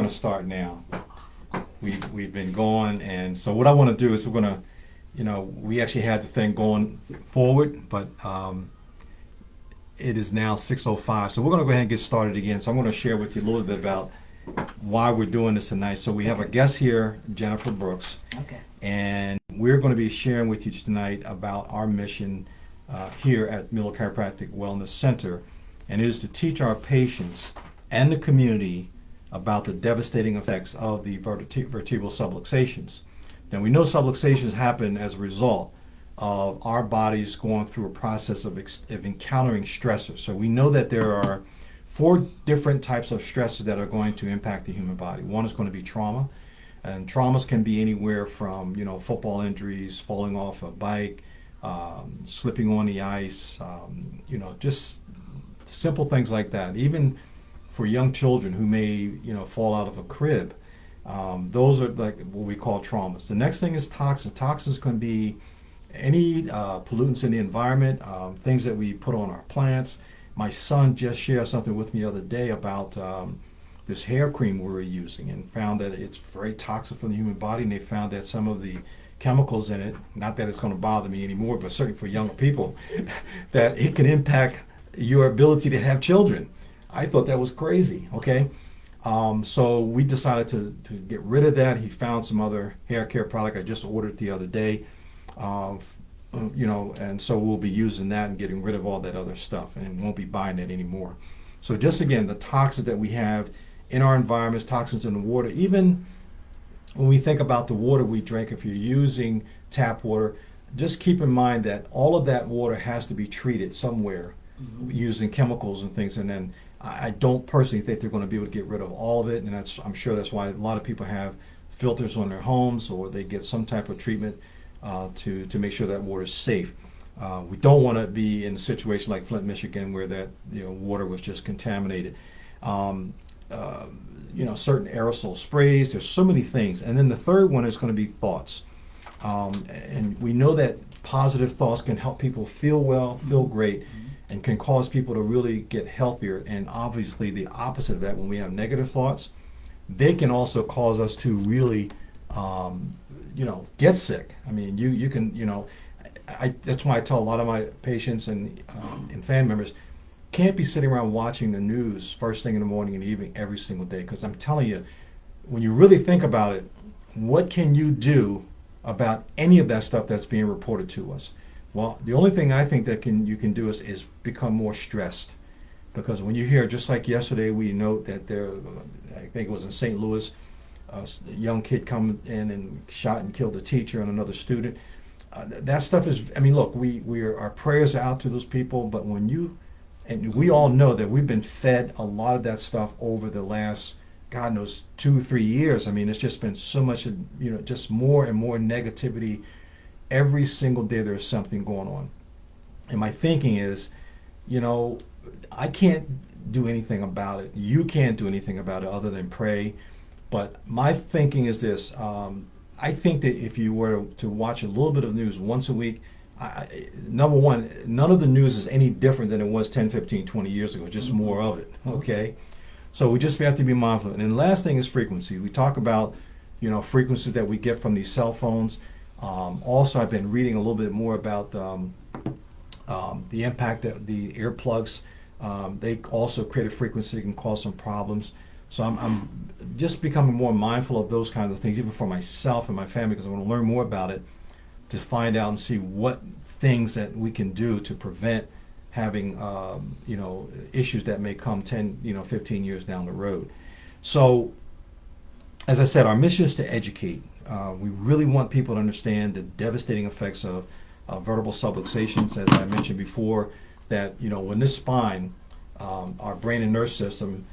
going to start now. We've been going, and so what I want to do is we're going to, we actually had the thing going forward, but it is now 6:05, so we're going to go ahead and get started again. So I'm going to share with you a little bit about why we're doing this tonight. So we have a guest here, Jennifer Brooks. Okay. And we're going to be sharing with you tonight about our mission here at Miller Chiropractic Wellness Center, and it is to teach our patients and the community about the devastating effects of the vertebral subluxations. Now, we know subluxations happen as a result of our bodies going through a process of encountering stressors. So we know that there are 4 different types of stressors that are going to impact the human body. One is going to be trauma, and traumas can be anywhere from football injuries, falling off a bike, slipping on the ice, just simple things like that. Even for young children who may fall out of a crib, those are like what we call traumas. The next thing is toxins. Toxins can be any pollutants in the environment, things that we put on our plants. My son just shared something with me the other day about this hair cream we were using, and found that it's very toxic for the human body, and they found that some of the chemicals in it, not that it's going to bother me anymore, but certainly for younger people, that it can impact your ability to have children. I thought that was crazy, okay? So we decided to get rid of that. He found some other hair care product I just ordered the other day. And so we'll be using that and getting rid of all that other stuff, and won't be buying it anymore. So just again, the toxins that we have in our environments, toxins in the water, even when we think about the water we drink, if you're using tap water, just keep in mind that all of that water has to be treated somewhere using chemicals and things. And then I don't personally think they're going to be able to get rid of all of it, and I'm sure that's why a lot of people have filters on their homes, or they get some type of treatment to make sure that water is safe. We don't want to be in a situation like Flint, Michigan, where that water was just contaminated. Certain aerosol sprays. There's so many things. And then the third one is going to be thoughts. And we know that positive thoughts can help people feel well, feel great, and can cause people to really get healthier. And obviously the opposite of that, when we have negative thoughts, they can also cause us to really get sick. I mean, you can, that's why I tell a lot of my patients and family members, can't be sitting around watching the news first thing in the morning and evening every single day. Because I'm telling you, when you really think about it, what can you do about any of that stuff that's being reported to us? Well, the only thing I think that you can do is become more stressed. Because when you hear, just like yesterday, we note that I think it was in St. Louis, a young kid come in and shot and killed a teacher and another student. That stuff is, look, our prayers are out to those people, but and we all know that we've been fed a lot of that stuff over the last, God knows, 2-3 years. It's just been so much, just more and more negativity. Every single day there's something going on. And my thinking is, I can't do anything about it. You can't do anything about it other than pray. But my thinking is this. I think that if you were to watch a little bit of news once a week, number one, none of the news is any different than it was 10, 15, 20 years ago, just more of it, okay? So we just have to be mindful. And then the last thing is frequency. We talk about, frequencies that we get from these cell phones. Also, I've been reading a little bit more about the impact that the earplugs, they also create a frequency that can cause some problems. So I'm just becoming more mindful of those kinds of things, even for myself and my family, because I want to learn more about it, to find out and see what things that we can do to prevent having issues that may come 10, 15 years down the road. So, as I said, our mission is to educate. We really want people to understand the devastating effects of vertebral subluxations, as I mentioned before, that when this spine, our brain and nerve system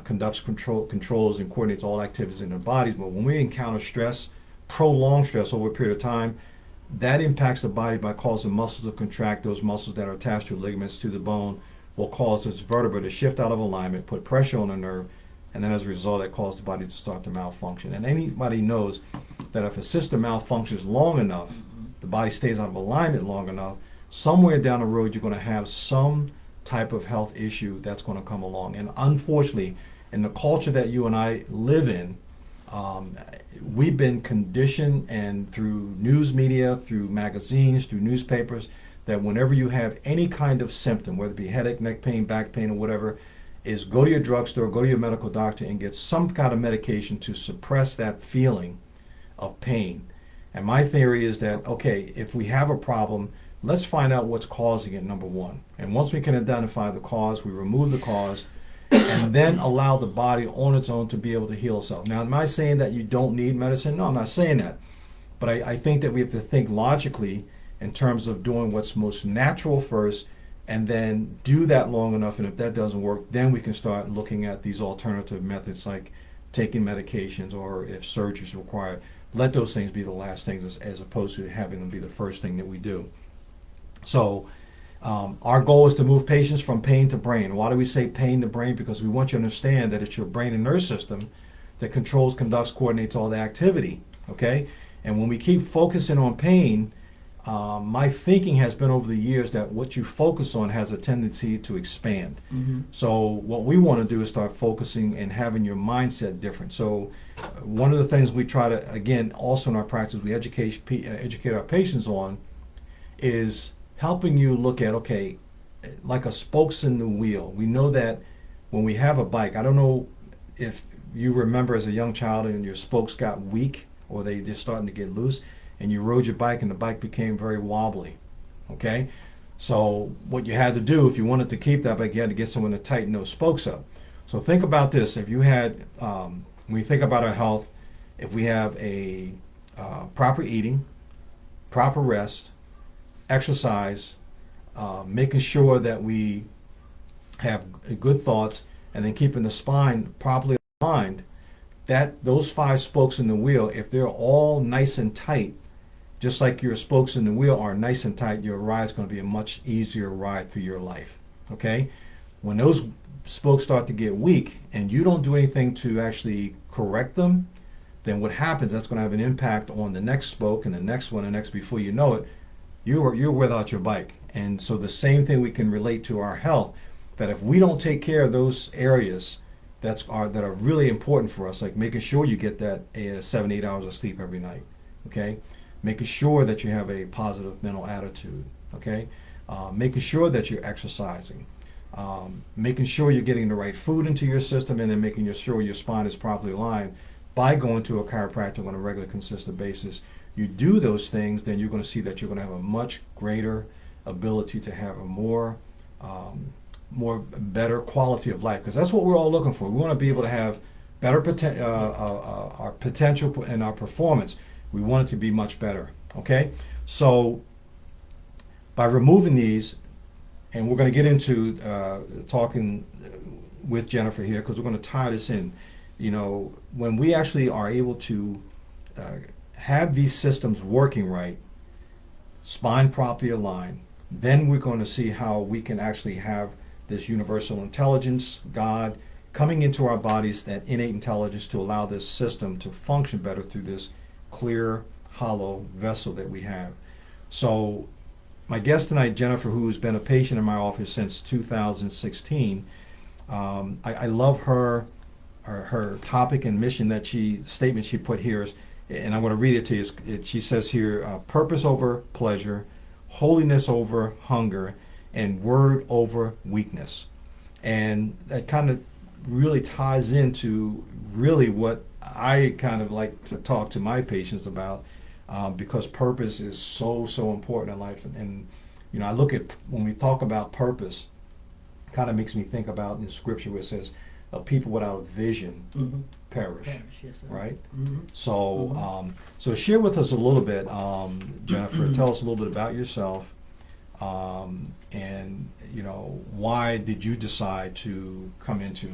conducts controls and coordinates all activities in our bodies. But when we encounter stress, prolonged stress over a period of time, that impacts the body by causing muscles to contract. Those muscles that are attached to ligaments to the bone will cause this vertebra to shift out of alignment, put pressure on the nerve, and then as a result, that causes the body to start to malfunction. And anybody knows that if a system malfunctions long enough, the body stays out of alignment long enough, somewhere down the road you're going to have some type of health issue that's going to come along. And unfortunately, in the culture that you and I live in, we've been conditioned, and through news media, through magazines, through newspapers, that whenever you have any kind of symptom, whether it be headache, neck pain, back pain, or whatever, is go to your drugstore, go to your medical doctor, and get some kind of medication to suppress that feeling of pain. And my theory is that, okay, if we have a problem, let's find out what's causing it, number one. And once we can identify the cause, we remove the cause, and then allow the body on its own to be able to heal itself. Now, am I saying that you don't need medicine? No, I'm not saying that. But I think that we have to think logically in terms of doing what's most natural first, and then do that long enough. And if that doesn't work, then we can start looking at these alternative methods like taking medications, or if surgery is required, let those things be the last things as opposed to having them be the first thing that we do. So our goal is to move patients from pain to brain. Why do we say pain to brain? Because we want you to understand that it's your brain and nerve system that controls, conducts, coordinates all the activity, okay? And when we keep focusing on pain, my thinking has been over the years that what you focus on has a tendency to expand. Mm-hmm. So what we want to do is start focusing and having your mindset different. So one of the things we try to, again, also in our practice, we educate our patients on is helping you look at, okay, like a spokes in the wheel. We know that when we have a bike, I don't know if you remember as a young child and your spokes got weak or they just starting to get loose, and you rode your bike and the bike became very wobbly, okay? So what you had to do, if you wanted to keep that bike, you had to get someone to tighten those spokes up. So think about this. If you had, when we think about our health, if we have a proper eating, proper rest, exercise, making sure that we have good thoughts, and then keeping the spine properly aligned, that those 5 spokes in the wheel, if they're all nice and tight, just like your spokes in the wheel are nice and tight, your ride's going to be a much easier ride through your life, okay? When those spokes start to get weak and you don't do anything to actually correct them, then what happens, that's going to have an impact on the next spoke and the next one, and next, before you know it, you're without your bike. And so the same thing we can relate to our health, that if we don't take care of those areas that are really important for us, like making sure you get that 7-8 hours of sleep every night, okay? Making sure that you have a positive mental attitude, okay? Making sure that you're exercising, making sure you're getting the right food into your system, and then making sure your spine is properly aligned by going to a chiropractor on a regular, consistent basis. You do those things, then you're going to see that you're going to have a much greater ability to have a more better quality of life, because that's what we're all looking for. We want to be able to have better our potential and our performance. We want it to be much better, okay? So by removing these, and we're going to get into talking with Jennifer here, because we're going to tie this in. You know, when we actually are able to have these systems working right, spine properly aligned, then we're going to see how we can actually have this universal intelligence, God, coming into our bodies, that innate intelligence to allow this system to function better through this clear, hollow vessel that we have. So my guest tonight, Jennifer, who's been a patient in my office since 2016, I love her topic and mission statement she put here is, and I'm going to read it to you. She says here, purpose over pleasure, holiness over hunger, and word over weakness. And that kind of really ties into really what I kind of like to talk to my patients about, because purpose is so important in life. And you know, I look at, when we talk about purpose, it kind of makes me think about in Scripture where it says, people without vision perish, yes, right? So, so share with us a little bit, Jennifer. Tell us a little bit about yourself, and you know, why did you decide to come into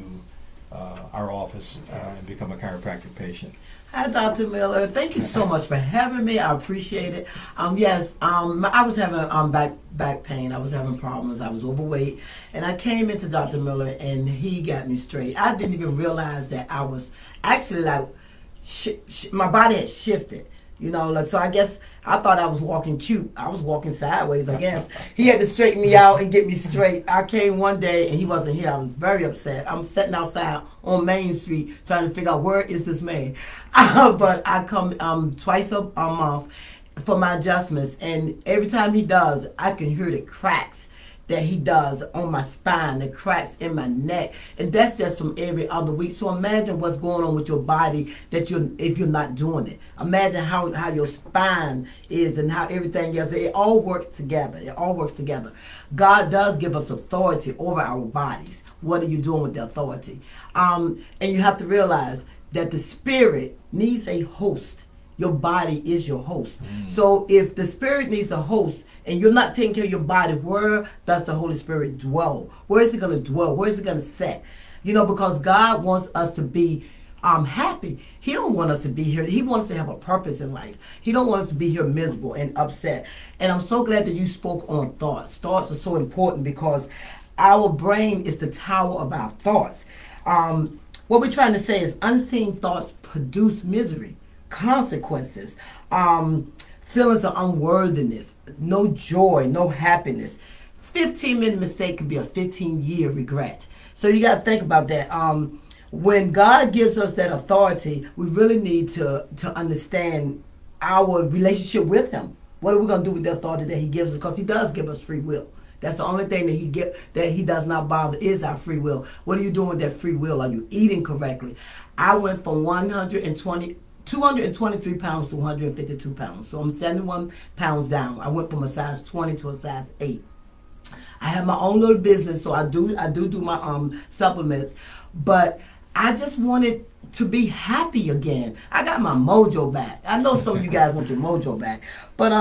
our office and become a chiropractic patient? Hi, Dr. Miller. Thank you so much for having me. I appreciate it. Yes, I was having back pain. I was having problems. I was overweight. And I came into Dr. Miller, and he got me straight. I didn't even realize that I was actually like, my body had shifted. You know, like, so I guess I thought I was walking cute. I was walking sideways, I guess. He had to straighten me out and get me straight. I came one day and he wasn't here. I was very upset. I'm sitting outside on Main Street trying to figure out where is this man. But I come twice a month for my adjustments. And every time he does, I can hear the cracks that he does on my spine, the cracks in my neck, and that's just from every other week. So imagine what's going on with your body if you're not doing it. Imagine how your spine is and how everything else. It all works together. It all works together. God does give us authority over our bodies. What are you doing with the authority? And you have to realize that the spirit needs a host. Your body is your host. So if the spirit needs a host, and you're not taking care of your body, where does the Holy Spirit dwell? Where is it going to dwell? Where is it going to set? You know, because God wants us to be happy. He don't want us to be here. He wants us to have a purpose in life. He don't want us to be here miserable and upset. And I'm so glad that you spoke on thoughts. Thoughts are so important because our brain is the tower of our thoughts. What we're trying to say is unseen thoughts produce misery, consequences, feelings of unworthiness, no joy, no happiness. 15-minute mistake can be a 15-year regret. So you got to think about that. When God gives us that authority, we really need to understand our relationship with Him. What are we going to do with the authority that He gives us? Because He does give us free will. That's the only thing that He does not bother is our free will. What are you doing with that free will? Are you eating correctly? I went from 223 pounds to 152 pounds. So I'm 71 pounds down. I went from a size 20 to a size 8. I have my own little business, so I do my supplements. But I just wanted to be happy again. I got my mojo back. I know some of you guys want your mojo back. But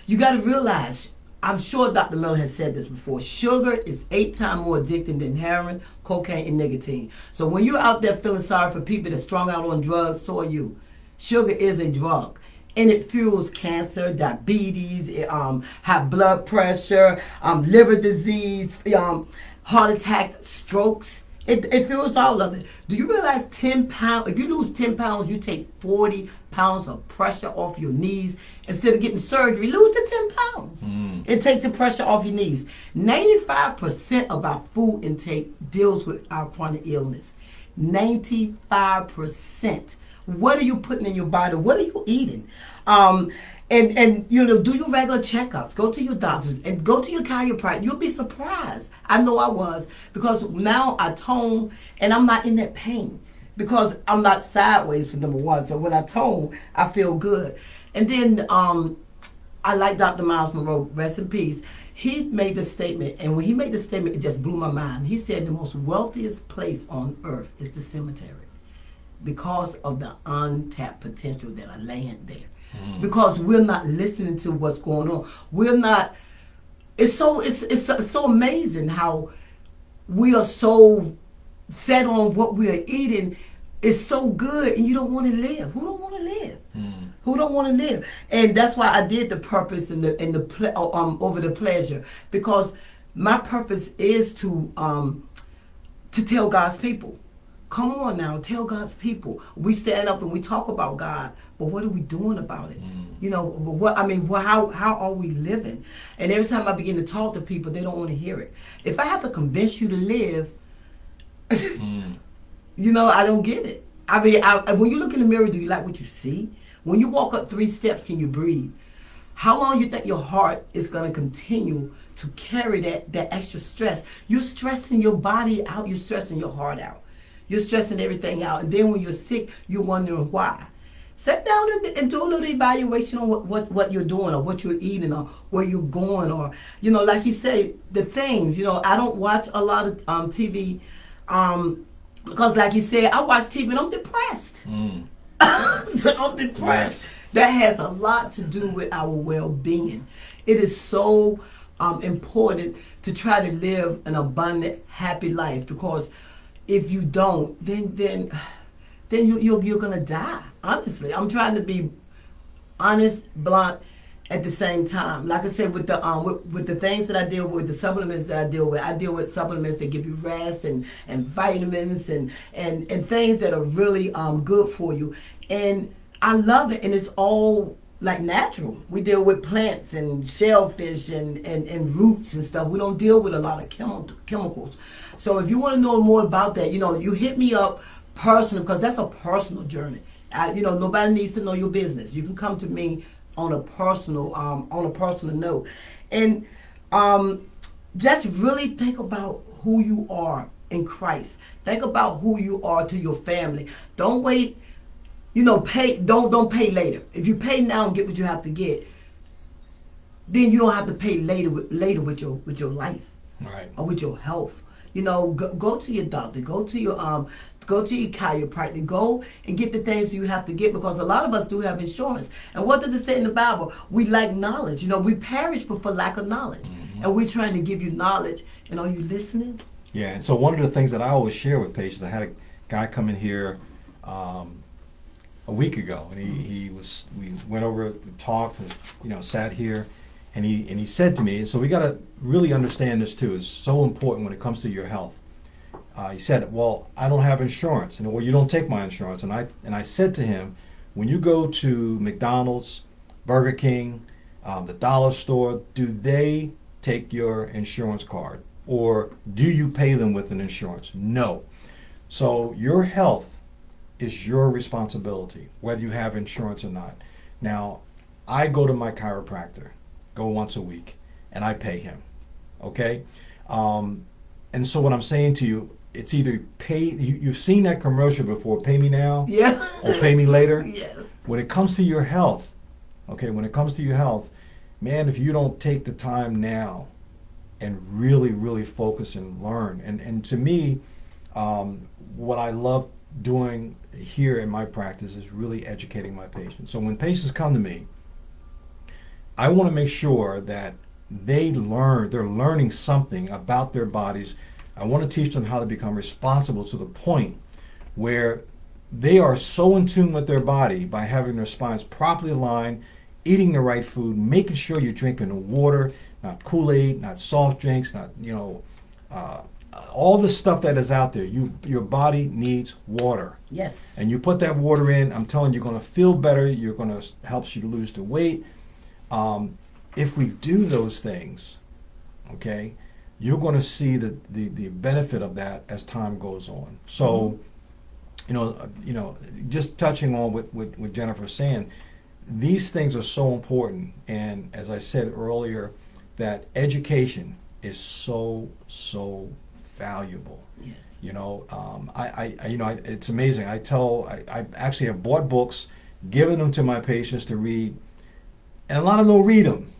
you got to realize, I'm sure Dr. Miller has said this before, sugar is 8 times more addicting than heroin, cocaine, and nicotine. So when you're out there feeling sorry for people that's strung out on drugs, so are you. Sugar is a drug, and it fuels cancer, diabetes, high blood pressure, liver disease, heart attacks, strokes. It fuels all of it. Do you realize 10 pounds, if you lose 10 pounds, you take 40 pounds of pressure off your knees. Instead of getting surgery, lose the 10 pounds. It takes the pressure off your knees. 95% of our food intake deals with our chronic illness. 95%. What are you putting in your body? What are you eating? And you know, do your regular checkups. Go to your doctors and go to your chiropractor. You'll be surprised. I know I was, because now I tone and I'm not in that pain because I'm not sideways for number one. So when I tone, I feel good. And then I like Dr. Miles Monroe, rest in peace. He made the statement, and when he made the statement, it just blew my mind. He said the most wealthiest place on earth is the cemetery, because of the untapped potential that are laying there. Because we're not listening to what's going on. We're not. It's so amazing how we are so set on what we are eating. It's so good, and you don't want to live. Who don't want to live? Who don't want to live? And that's why I did the purpose and the over the pleasure, because my purpose is to tell God's people. Come on now, tell God's people. We stand up and we talk about God, but what are we doing about it? You know, how are we living? And every time I begin to talk to people, they don't want to hear it. If I have to convince you to live, you know, I don't get it. I mean, when you look in the mirror, do you like what you see? When you walk up 3 steps, can you breathe? How long you think your heart is going to continue to carry that extra stress? You're stressing your body out. You're stressing your heart out. You're stressing everything out. And then when you're sick, you're wondering why. Sit down and do a little evaluation on what you're doing or what you're eating or where you're going, or, you know, like he said, the things, you know, I don't watch a lot of TV because like he said, I watch TV and I'm depressed. So I'm depressed. Yes. That has a lot to do with our well-being. It is so important to try to live an abundant, happy life, because if you don't, then you're gonna die. Honestly, I'm trying to be honest, blunt, at the same time. Like I said, with the things that I deal with, the supplements that I deal with supplements that give you rest and vitamins and things that are really good for you. And I love it, and it's all like natural. We deal with plants and shellfish and roots and stuff. We don't deal with a lot of chemicals. So if you want to know more about that, you hit me up personally, because that's a personal journey. Nobody needs to know your business. You can come to me on a personal note, and just really think about who you are in Christ. Think about who you are to your family. Don't wait. Pay. Don't pay later. If you pay now and get what you have to get, then you don't have to pay later with your life, right, or with your health. Go to your doctor. Go to your chiropractic. Go and get the things you have to get, because a lot of us do have insurance. And what does it say in the Bible? We lack knowledge. We perish for lack of knowledge. Mm-hmm. And we're trying to give you knowledge. And are you listening? Yeah. And so one of the things that I always share with patients, I had a guy come in here a week ago, and we went over, we talked, and sat here, and he said to me, and so we got to really understand this too. It's so important when it comes to your health. He said, well, I don't have insurance, well, you don't take my insurance. And I said to him, when you go to McDonald's, Burger King, the dollar store, do they take your insurance card, or do you pay them with an insurance? No. So your health is your responsibility, whether you have insurance or not. Now, I go to my chiropractor, go once a week, and I pay him, okay? And so what I'm saying to you, it's either pay, you've seen that commercial before, pay me now, yeah, or pay me later. Yes. When it comes to your health, man, if you don't take the time now and really, really focus and learn, and to me, what I love doing here in my practice is really educating my patients. So when patients come to me, I want to make sure that they're learning something about their bodies. I want to teach them how to become responsible to the point where they are so in tune with their body by having their spines properly aligned, eating the right food, making sure you're drinking the water, not Kool-Aid, not soft drinks, not, all the stuff that is out there. Your body needs water. Yes. And you put that water in, I'm telling you, you're going to feel better. You're going to help you to lose the weight. If we do those things, okay, you're going to see the benefit of that as time goes on. So, just touching on what Jennifer's saying, these things are so important. And as I said earlier, that education is so valuable. Yes. It's amazing. I actually have bought books, given them to my patients to read, and a lot of them don't read them.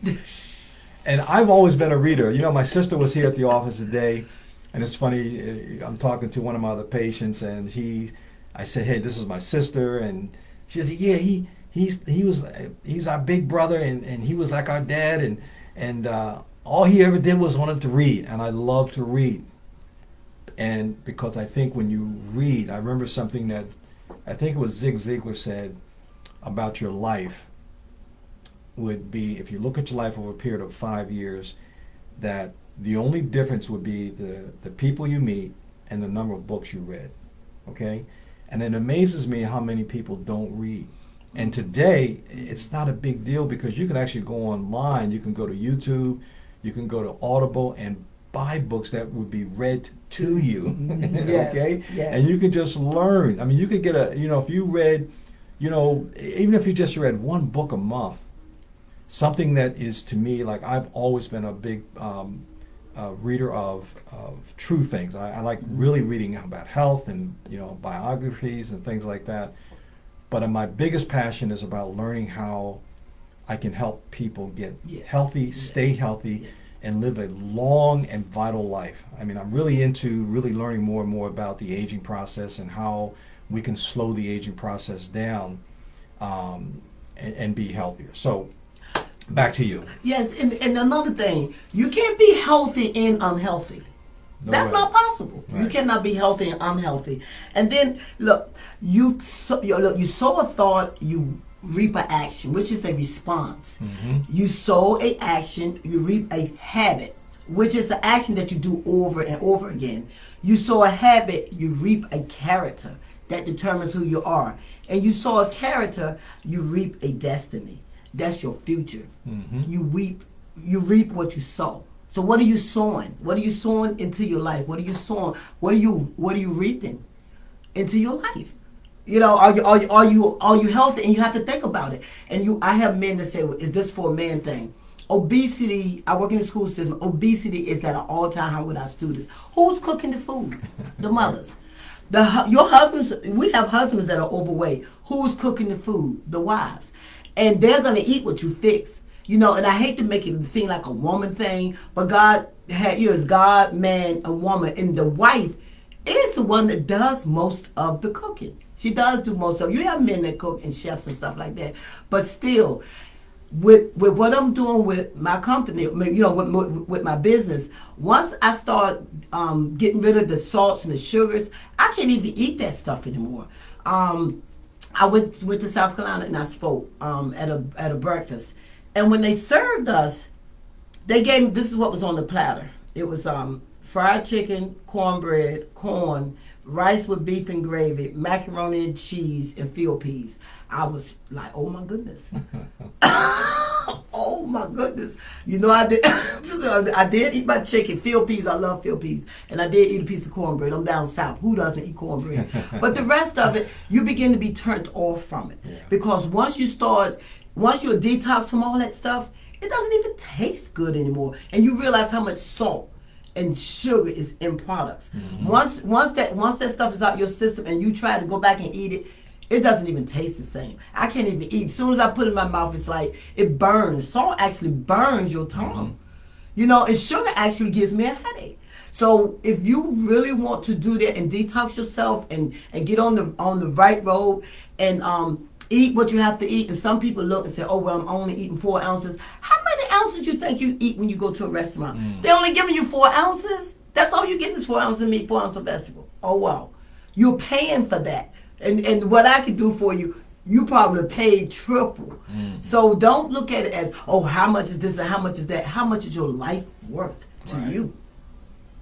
And I've always been a reader. My sister was here at the office today, and it's funny, I'm talking to one of my other patients, and I said, hey, this is my sister, and she said, yeah, he's our big brother, and he was like our dad, and all he ever did was wanted to read, and I love to read. And because I think when you read, I remember something that I think it was Zig Ziglar said about your life would be, if you look at your life over a period of 5 years, that the only difference would be the people you meet and the number of books you read, okay? And it amazes me how many people don't read. And today, it's not a big deal because you can actually go online, you can go to YouTube, you can go to Audible and buy books that would be read to you, yes, okay? Yes. And you can just learn. I mean, you could get if you read, even if you just read one book a month, something that is, to me, like, I've always been a big reader of true things. I like really reading about health and, biographies and things like that. But my biggest passion is about learning how I can help people get healthy, stay healthy, and live a long and vital life. I mean, I'm really into learning more and more about the aging process and how we can slow the aging process down and be healthier. So, back to you. Yes, and another thing, you can't be healthy and unhealthy. That's not possible. Right. You cannot be healthy and unhealthy. And then, look, you sow a thought, you reap an action, which is a response. Mm-hmm. You sow a action, you reap a habit, which is an action that you do over and over again. You sow a habit, you reap a character that determines who you are. And you sow a character, you reap a destiny. that's your future. Mm-hmm. You reap what you sow. So what are you sowing? What are you sowing into your life? What are you sowing? What are you reaping into your life? You know, are you healthy? And you have to think about it. And I have men that say, well, is this for a man thing? Obesity, I work in the school system. Obesity is at an all-time high with our students. Who's cooking the food? The mothers. Your husbands, we have husbands that are overweight. Who's cooking the food? The wives. And they're going to eat what you fix. You know, and I hate to make it seem like a woman thing, but God had, you know, it's God, man, a woman, and the wife is the one that does most of the cooking. She does do most of it. You have men that cook and chefs and stuff like that. But still, with what I'm doing with my company, you know, with my business, once I start getting rid of the salts and the sugars, I can't even eat that stuff anymore. I went to South Carolina and I spoke at a breakfast. And when they served us, they gave me, this is what was on the platter. It was fried chicken, cornbread, corn, rice with beef and gravy, macaroni and cheese, and field peas. I was like, oh my goodness. Oh my goodness. You know, I did eat my chicken, field peas. I love field peas. And I did eat a piece of cornbread. I'm down south. Who doesn't eat cornbread? But the rest of it, you begin to be turned off from it. Yeah. Because once you're detox from all that stuff, it doesn't even taste good anymore. And you realize how much salt and sugar is in products. Mm-hmm. Once that stuff is out your system and you try to go back and eat it, it doesn't even taste the same. I can't even eat. As soon as I put it in my mouth, it's like it burns. Salt actually burns your tongue. Mm-hmm. You know, and sugar actually gives me a headache. So if you really want to do that and detox yourself and get on the right road and eat what you have to eat, and some people look and say, oh, well, I'm only eating 4 ounces. How many ounces you think you eat when you go to a restaurant? Mm. They're only giving you 4 ounces? That's all you get is 4 ounces of meat, 4 ounces of vegetable. Oh, wow. You're paying for that. And what I can do for you, you probably paid triple. Mm. So don't look at it as, oh, how much is this and how much is that? How much is your life worth to you?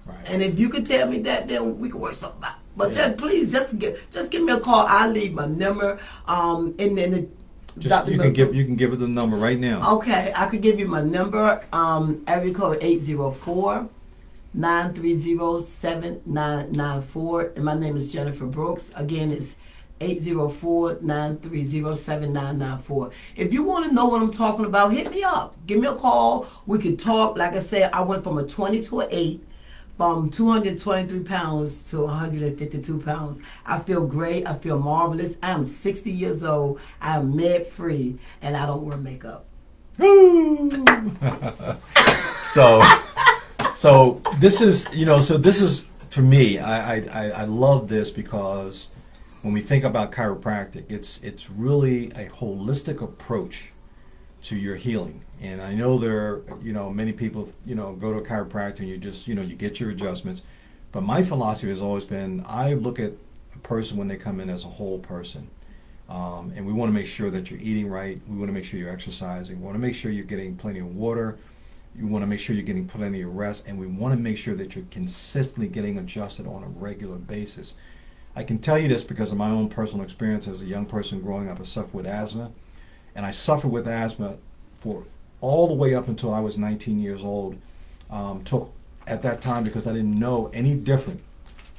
Right. And if you could tell me that, then we can work something out. But just give me a call. I'll leave my number. And then you can give it the number right now. Okay, I could give you my number. Area code 804-930-7994. And my name is Jennifer Brooks. Again, it's 804-930-7994. If you want to know what I'm talking about, hit me up. Give me a call. We could talk. Like I said, I went from a 20 to an 8. From 223 pounds to 152 pounds. I feel great. I feel marvelous. I am 60 years old. I am med-free, and I don't wear makeup. So this is, this is, for me, I love this because when we think about chiropractic, it's really a holistic approach to your healing. And I know there are, many people, go to a chiropractor and you just, you get your adjustments. But my philosophy has always been, I look at a person when they come in as a whole person. And we want to make sure that you're eating right. We want to make sure you're exercising. We want to make sure you're getting plenty of water. You want to make sure you're getting plenty of rest. And we want to make sure that you're consistently getting adjusted on a regular basis. I can tell you this because of my own personal experience as a young person growing up. I suffered with asthma. And I suffered with asthma for all the way up until I was 19 years old. Took at that time, because I didn't know any different,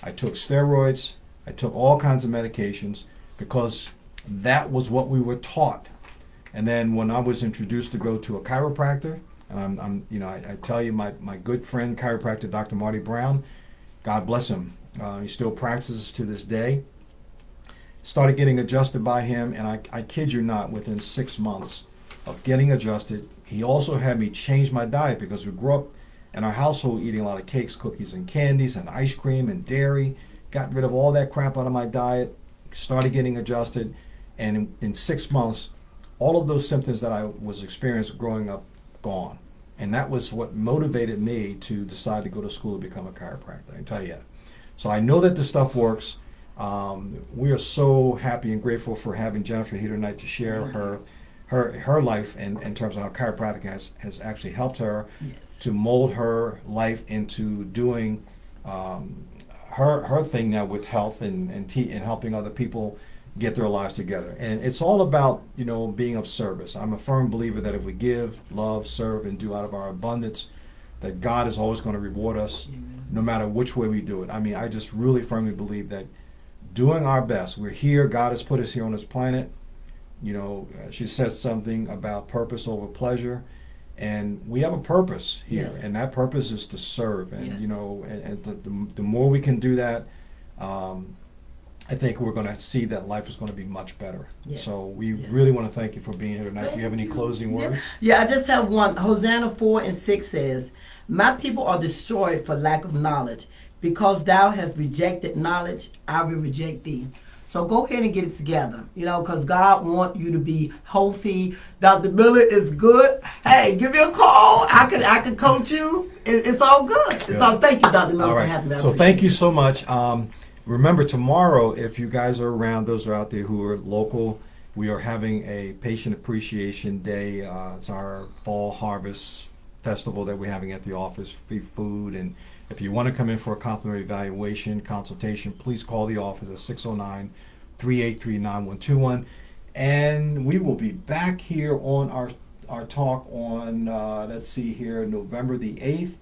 I took steroids, I took all kinds of medications because that was what we were taught. And then when I was introduced to go to a chiropractor, and I tell you, my good friend chiropractor Dr. Marty Brown, God bless him, he still practices to this day. Started getting adjusted by him, and I kid you not, within 6 months of getting adjusted, he also had me change my diet because we grew up in our household eating a lot of cakes, cookies, and candies, and ice cream and dairy. Got rid of all that crap out of my diet, started getting adjusted, and in 6 months, all of those symptoms that I was experiencing growing up, gone. And that was what motivated me to decide to go to school to become a chiropractor, I can tell you that. So I know that this stuff works. We are so happy and grateful for having Jennifer here tonight to share her life in terms of how chiropractic has actually helped her to mold her life into doing her thing now with health and helping other people get their lives together. And it's all about, being of service. I'm a firm believer that if we give, love, serve, and do out of our abundance, that God is always going to reward us no matter which way we do it. I mean, I just really firmly believe that doing our best, we're here, God has put us here on this planet. She said something about purpose over pleasure. And we have a purpose here, Yes. and that purpose is to serve. And, Yes. the more we can do that, I think we're going to see that life is going to be much better. Yes. So we Yes. really want to thank you for being here tonight. Do you have any Thank closing words? Yeah, I just have one. Hosanna 4:6 says, "My people are destroyed for lack of knowledge. Because thou hast rejected knowledge, I will reject thee." So go ahead and get it together, because God wants you to be healthy. Dr. Miller is good. Hey, give me a call. I could coach you. It's all good. So thank you, Dr. Miller, All for right. having me. I So thank appreciate you it. so much. Remember, tomorrow, if you guys are around, those are out there who are local, we are having a Patient Appreciation Day. It's our fall harvest festival that we're having at the office, free food. And if you want to come in for a complimentary evaluation, consultation, please call the office at 609-383-9121. And we will be back here on our talk on, let's see here, November the 8th,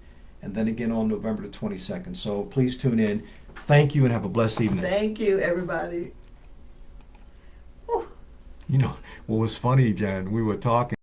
and then again on November the 22nd. So please tune in. Thank you and have a blessed evening. Thank you, everybody. Whew. What was funny, Jen, we were talking.